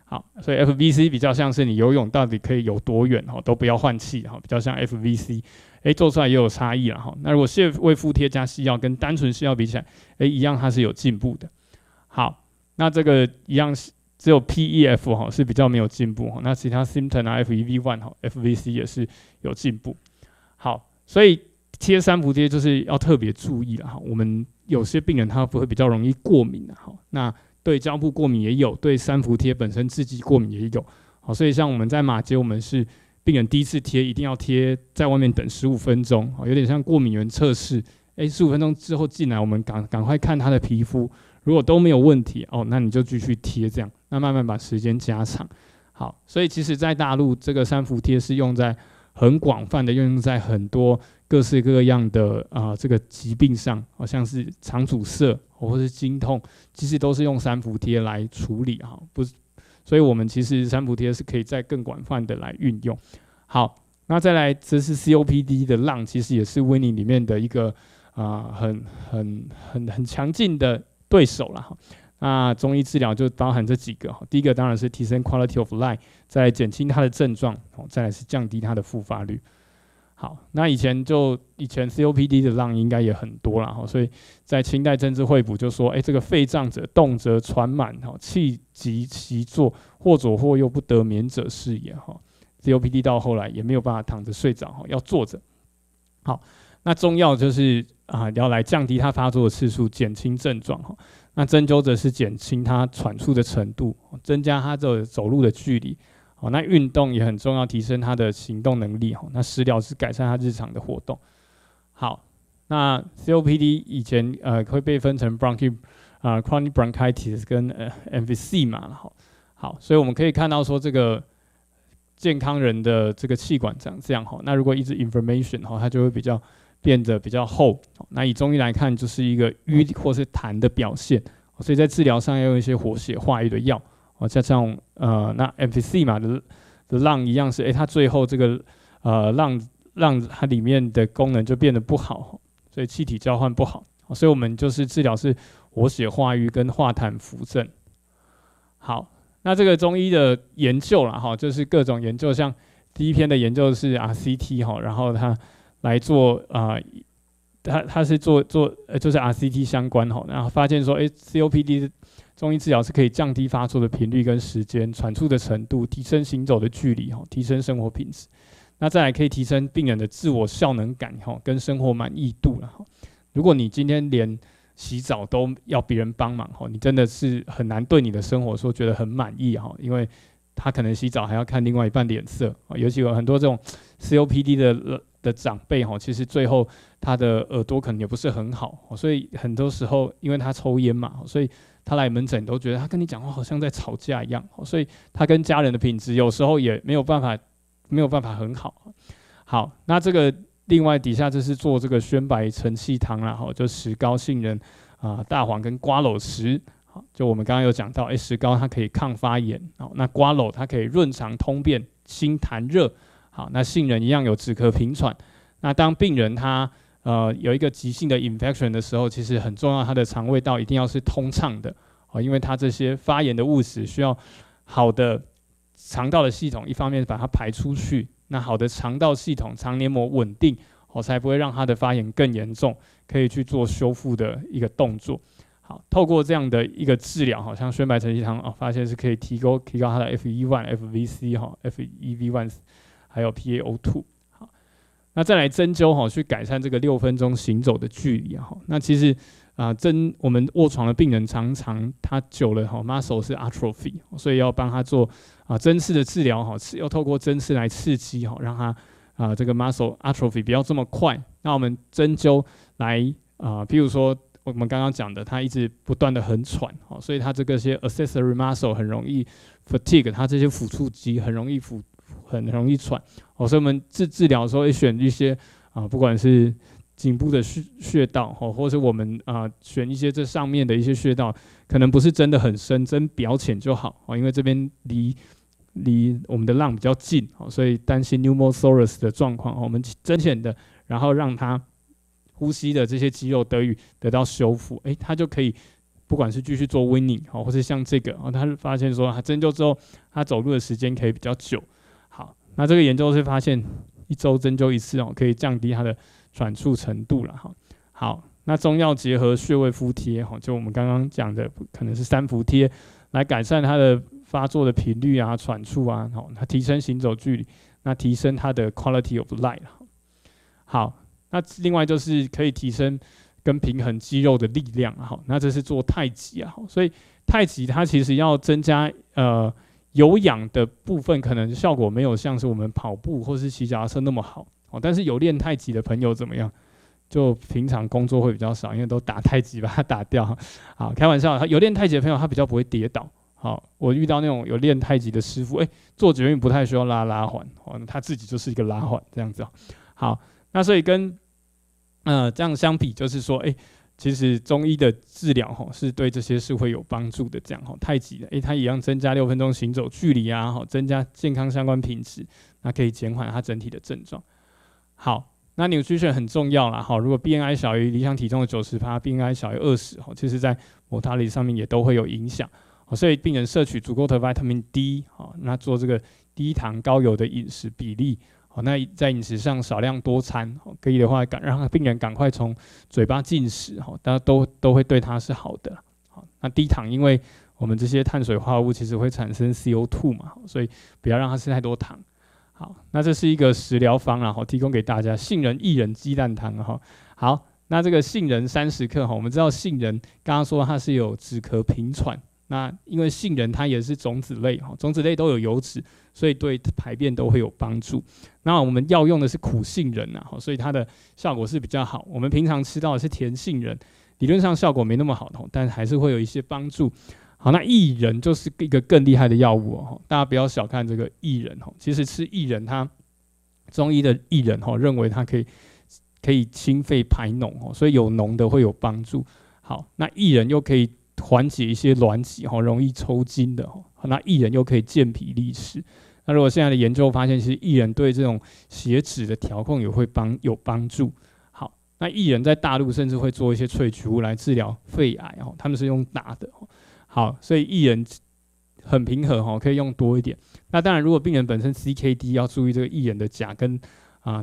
好，所以 FVC 比较像是你游泳到底可以游多远都不要换气，比较像 FVC。做出来也有差异啦。那如果穴位敷贴加西药跟单纯西药比起来，一样它是有进步的。好，那这个一样只有 PEF 是比较没有进步，那其他 symptom 啊 FEV1 FVC 也是有进步。好，所以贴三伏贴就是要特别注意了我们有些病人他会比较容易过敏那对胶布过敏也有，对三伏贴本身制剂过敏也有。所以像我们在马街，我们是病人第一次贴一定要贴在外面等15分钟，有点像过敏原测试。15分钟之后进来，我们赶快看他的皮肤，如果都没有问题那你就继续贴这样，那慢慢把时间加长。好，所以其实在大陆这个三伏贴是用在很广泛的，用在很多各式各样的这个疾病上，像是肠阻塞或是经痛，其实都是用三伏贴来处理不是。所以我们其实三伏贴是可以再更广泛的来运用。好，那再来这是 COPD 的浪，其实也是 weaning 里面的一个很强劲的对手啦。那中医治疗就包含这几个，第一个当然是提升 quality of life， 再来减轻它的症状，再来是降低它的复发率。好，那以前 COPD 的浪应该也很多啦，所以在清代政治会补就说，这个肺胀者动则喘满，气急其坐，或左或右不得眠者是也。COPD 到后来也没有办法躺着睡着，要坐着。好，那中药就是要来降低它发作的次数，减轻症状。那针灸则是减轻它喘出的程度，增加它的走路的距离。那运动也很重要，提升他的行动能力。那食疗是改善他日常的活动。好，那 COPD 以前会被分成 chronic bronchitis 跟emphysema 好，所以我们可以看到说这个健康人的这个气管长这样那如果一直 inflammation 它就会变得比较厚。那以中医来看，就是一个瘀或是痰的表现。所以在治疗上要用一些活血化瘀的药。加上那 emphysema 的浪一样是它最后这个浪它里面的功能就变得不好，所以气体交换不好，所以我们就是治疗是活血化瘀跟化痰扶正。好，那这个中医的研究啦就是各种研究，像第一篇的研究是 RCT 然后它来做他是做就是 RCT 相关哈，然后发现说COPD 中医治疗是可以降低发作的频率跟时间、喘促的程度、提升行走的距离哈、提升生活品质。那再来可以提升病人的自我效能感哈，跟生活满意度了哈。如果你今天连洗澡都要别人帮忙哈，你真的是很难对你的生活说觉得很满意哈，因为他可能洗澡还要看另外一半脸色，尤其有很多这种 COPD 的长辈哈，其实最后他的耳朵可能也不是很好，所以很多时候因为他抽烟嘛，所以他来门诊都觉得他跟你讲话好像在吵架一样，所以他跟家人的品质有时候也没有办法很好。好，那这个另外底下就是做这个宣白承气汤啦，就石膏、杏仁大黄跟瓜蒌实。就我们刚刚有讲到，石膏它可以抗发炎，那瓜蒌它可以润肠通便、心痰热。好，那杏仁一样有止咳平喘。那当病人他有一个急性的 infection 的时候，其实很重要，他的肠胃道一定要是通畅的，因为他这些发炎的物质需要好的肠道的系统，一方面把它排出去，那好的肠道系统、肠黏膜稳定，才不会让它的发炎更严重，可以去做修复的一个动作。好，透过这样的一个治疗，好像宣白承气汤发现是可以提高它的 FEV1、FVC、FEV1，还有 PaO2。好，那再来针灸去改善这个6分钟行走的距离。那其实我们卧床的病人常常他久了muscle 是 atrophy， 所以要帮他做针刺的治疗，要透过针刺来刺激，让他这个 muscle atrophy 不要这么快。那我们针灸来譬如说我们刚刚讲的，他一直不断的很喘，所以他这个些 accessory muscle 很容易 fatigue， 他这些辅助肌很容易喘，所以我们治疗的时候会选一些不管是颈部的穴道，或是我们选一些这上面的一些穴道，可能不是真的很深，针表浅就好，因为这边离我们的浪比较近，所以担心 pneumothorax 的状况，我们针浅的，然后让它呼吸的这些肌肉得到修复，他就可以不管是继续做 weaning， 或是像这个，他发现说他针灸之后，他走路的时间可以比较久。好，那这个研究是发现1周针灸1次，可以降低他的喘促程度了。好，那中药结合穴位敷贴，就我们刚刚讲的可能是3伏贴，来改善他的发作的频率喘促它提升行走距离，那提升他的 quality of life。好，那另外就是可以提升跟平衡肌肉的力量，那这是做太极所以太极它其实要增加有氧的部分，可能效果没有像是我们跑步或是骑脚踏车那么好，但是有练太极的朋友怎么样？就平常工作会比较少，因为都打太极把它打掉。好，开玩笑，有练太极的朋友他比较不会跌倒。好，我遇到那种有练太极的师傅，做捷运不太需要拉环，他自己就是一个拉环这样子。好，那所以跟这样相比，就是说，其实中医的治疗是对这些是会有帮助的。这样太极的，它一样增加6分钟行走距离增加健康相关品质，那可以减缓它整体的症状。好，那 nutrition 很重要啦。如果 BMI 小于理想体重的 90%，BMI 小于20，其实在 mortality 上面也都会有影响。所以病人摄取足够的 vitamin D， 那做这个低糖高油的饮食比例，那在饮食上少量多餐，可以的话让病人赶快从嘴巴进食，大家都会对他是好的。那低糖，因为我们这些碳水化合物其实会产生 CO2 嘛，所以不要让它吃太多糖。好，那这是一个食疗方啦，提供给大家，杏仁、薏仁鸡蛋汤。好，那这个杏仁30克，我们知道杏仁刚刚说它是有止咳平喘，那因为杏仁它也是种子类，种子类都有油脂，所以对排便都会有帮助。那我们要用的是苦杏仁所以它的效果是比较好。我们平常吃到的是甜杏仁，理论上效果没那么好，但还是会有一些帮助。好，那薏仁就是一个更厉害的药物，大家不要小看这个薏仁。其实吃薏仁，它中医的薏仁认为它可以清肺排脓，所以有脓的会有帮助。好，那薏仁又可以缓解一些挛急，容易抽筋的，那薏仁又可以健脾利湿。那如果现在的研究发现，其实薏仁对这种血脂的调控也会有帮助。好，那薏仁在大陆甚至会做一些萃取物来治疗肺癌，他们是用打的。好，所以薏仁很平和，可以用多一点。那当然，如果病人本身 CKD， 要注意这个薏仁的钾跟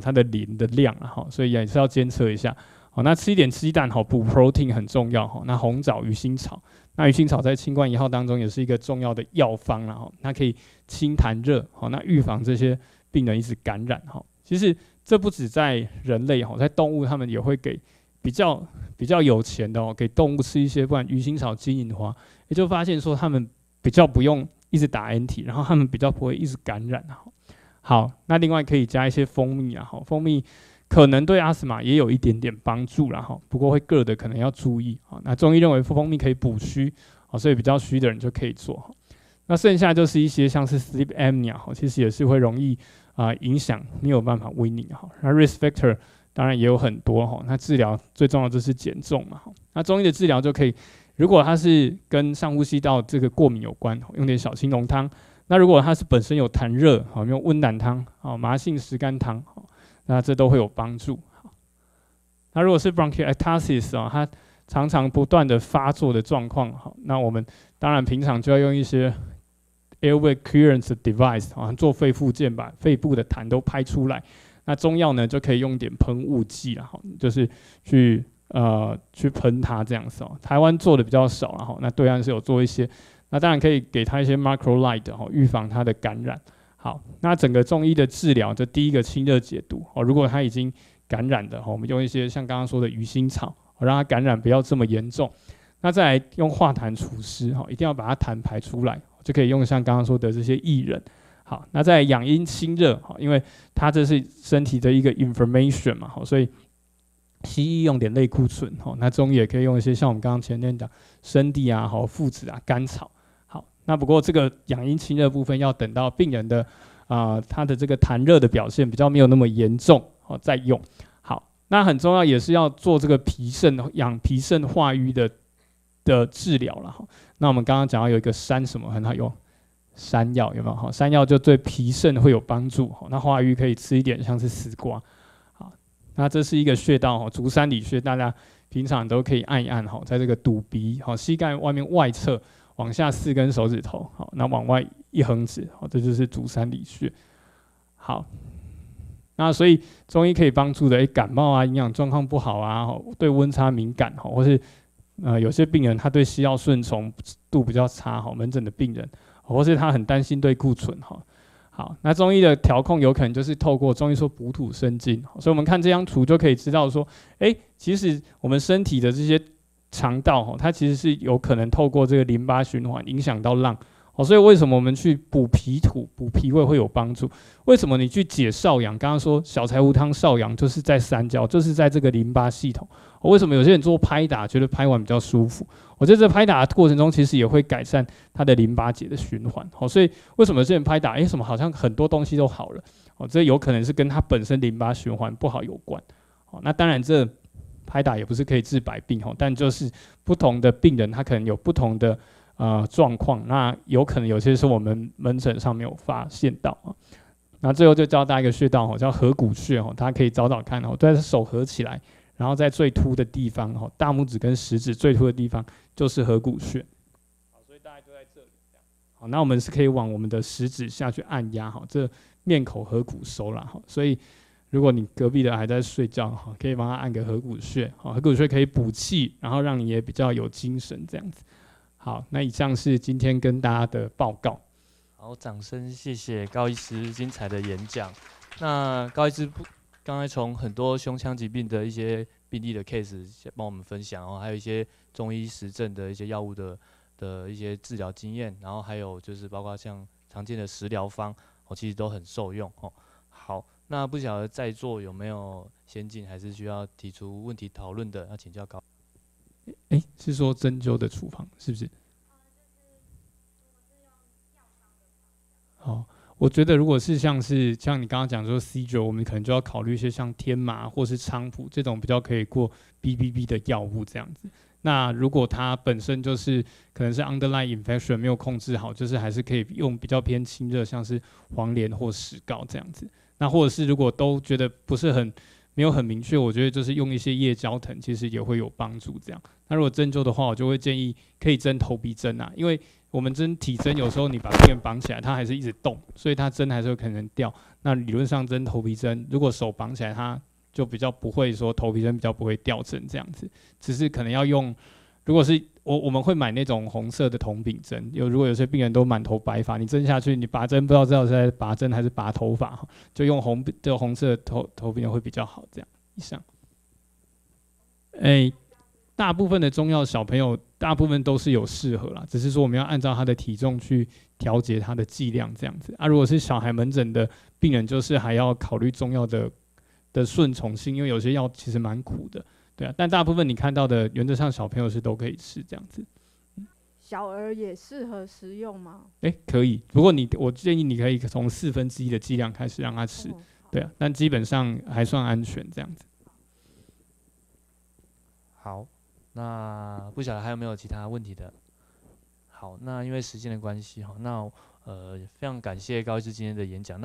它的磷的量，所以也是要监测一下。好，那吃一点鸡蛋，好补 protein 很重要哈。那红枣、鱼腥草，那鱼腥草在清冠1号当中也是一个重要的药方啦哈，它可以清痰热，好，那预防这些病人一直感染哈。其实这不止在人类哈，在动物他们也会给比较有钱的哦，给动物吃一些，不然鱼腥草、金银花，也就发现说他们比较不用一直打 NT， 然后他们比较不会一直感染哈。好，那另外可以加一些蜂蜜啊，哈，蜂蜜可能对阿斯玛也有一点点帮助啦，哈，不过会硌的可能要注意啊。那中医认为蜂蜜可以补虚，啊，所以比较虚的人就可以做。那剩下就是一些像是 sleep apnea， 其实也是会容易影响没有办法 weaning 哈。那 risk factor 当然也有很多哈。那治疗最重要就是减重嘛，那中医的治疗就可以，如果它是跟上呼吸道这个过敏有关，用点小青龙汤。那如果它是本身有痰热，用温胆汤、麻杏石甘汤，那这都会有帮助。那如果是 bronchiectasis 它常常不断的发作的状况，那我们当然平常就要用一些 airway clearance device 做肺复健，把肺部的痰都拍出来。那中药呢就可以用点喷雾剂啦，就是去喷它这样子哦。台湾做的比较少啦，那对岸是有做一些。那当然可以给他一些 macrolide 预防它的感染。好，那整个中医的治疗，这第一个清热解毒如果他已经感染的，我们用一些像刚刚说的鱼腥草，让它感染不要这么严重。那再来用化痰除湿，一定要把它痰排出来，就可以用像刚刚说的这些薏仁。好，那再来养阴清热，因为它这是身体的一个 inflammation 嘛，所以西医用点类固醇，那中医也可以用一些像我们刚刚前面讲生地啊、附子啊、甘草。那不过这个养阴清热部分要等到病人的他的这个痰热的表现比较没有那么严重再用。好，那很重要也是要做这个脾肾养脾肾化瘀的治疗了。那我们刚刚讲到有一个山什么很好用，山药有没有？山药就对脾肾会有帮助。那化瘀可以吃一点像是丝瓜。好，那这是一个穴道足三里穴，大家平常都可以按一按在这个肚鼻膝盖外面外侧。往下4根手指头，好，那往外1横指，好，这就是足三里穴。好，那所以中医可以帮助的，感冒啊、营养状况不好啊、对温差敏感，或是有些病人他对西药顺从度比较差，门诊的病人，或是他很担心对固醇，好，那中医的调控有可能就是透过中医说补土生金，所以我们看这张图就可以知道说，其实我们身体的这些肠道它其实是有可能透过这个淋巴循环影响到浪所以为什么我们去补脾土、补脾胃会有帮助？为什么你去解少阳？刚刚说小柴胡汤少阳就是在三焦，就是在这个淋巴系统。为什么有些人做拍打觉得拍完比较舒服？我在这拍打的过程中，其实也会改善他的淋巴结的循环。所以为什么有些人拍打，什么好像很多东西都好了？这有可能是跟他本身淋巴循环不好有关。那当然这拍打也不是可以治百病，但就是不同的病人他可能有不同的状况，那有可能有些是我们门诊上没有发现到。那最后就教大家一个穴道叫合谷穴，大家可以找找看，在手合起来，然后在最凸的地方，大拇指跟食指最凸的地方就是合谷穴。好，所以大概就在这里。好，那我们是可以往我们的食指下去按压，这面口合谷收啦。所以如果你隔壁的还在睡觉，可以帮他按个合谷穴，合谷穴可以补气，然后让你也比较有精神这样子。好，那以上是今天跟大家的报告。好，掌声谢谢高医师精彩的演讲。那高医师刚才从很多胸腔疾病的一些病例的 case 帮我们分享还有一些中医实证的一些药物的一些治疗经验，然后还有就是包括像常见的食疗方其实都很受用好。那不晓得在座有没有先进还是需要提出问题讨论的，要请教高。是说针灸的处方是不是？我觉得如果是像你刚刚讲说 C 我们可能就要考虑一些像天麻或是菖蒲这种比较可以过 BBB 的药物这样子。那如果它本身就是可能是 underlying infection 没有控制好，就是还是可以用比较偏清热，像是黄连或石膏这样子。那或者是如果都觉得不是没有很明确，我觉得就是用一些夜交藤，其实也会有帮助这样。那如果针灸的话，我就会建议可以针头皮针啊，因为我们针体针有时候你把病人绑起来，它还是一直动，所以它针还是有可能掉。那理论上针头皮针，如果手绑起来，它就比较不会说头皮针比较不会掉针这样子，只是可能要用，如果是我们会买那种红色的铜柄针，如果有些病人都满头白发，你针下去，你拔针不知道是在拔针还是拔头发，就用红色的头柄会比较好。这样以上，大部分的中药小朋友大部分都是有适合啦，只是说我们要按照他的体重去调节他的剂量这样子啊。如果是小孩门诊的病人，就是还要考虑中药的顺从性，因为有些药其实蛮苦的，对啊。但大部分你看到的，原则上小朋友是都可以吃这样子。小儿也适合食用吗？可以，不过我建议你可以从1/4的剂量开始让他吃，对啊。但基本上还算安全这样子。好。那不晓得还有没有其他问题的？好，那因为时间的关系，那非常感谢高医师今天的演讲。那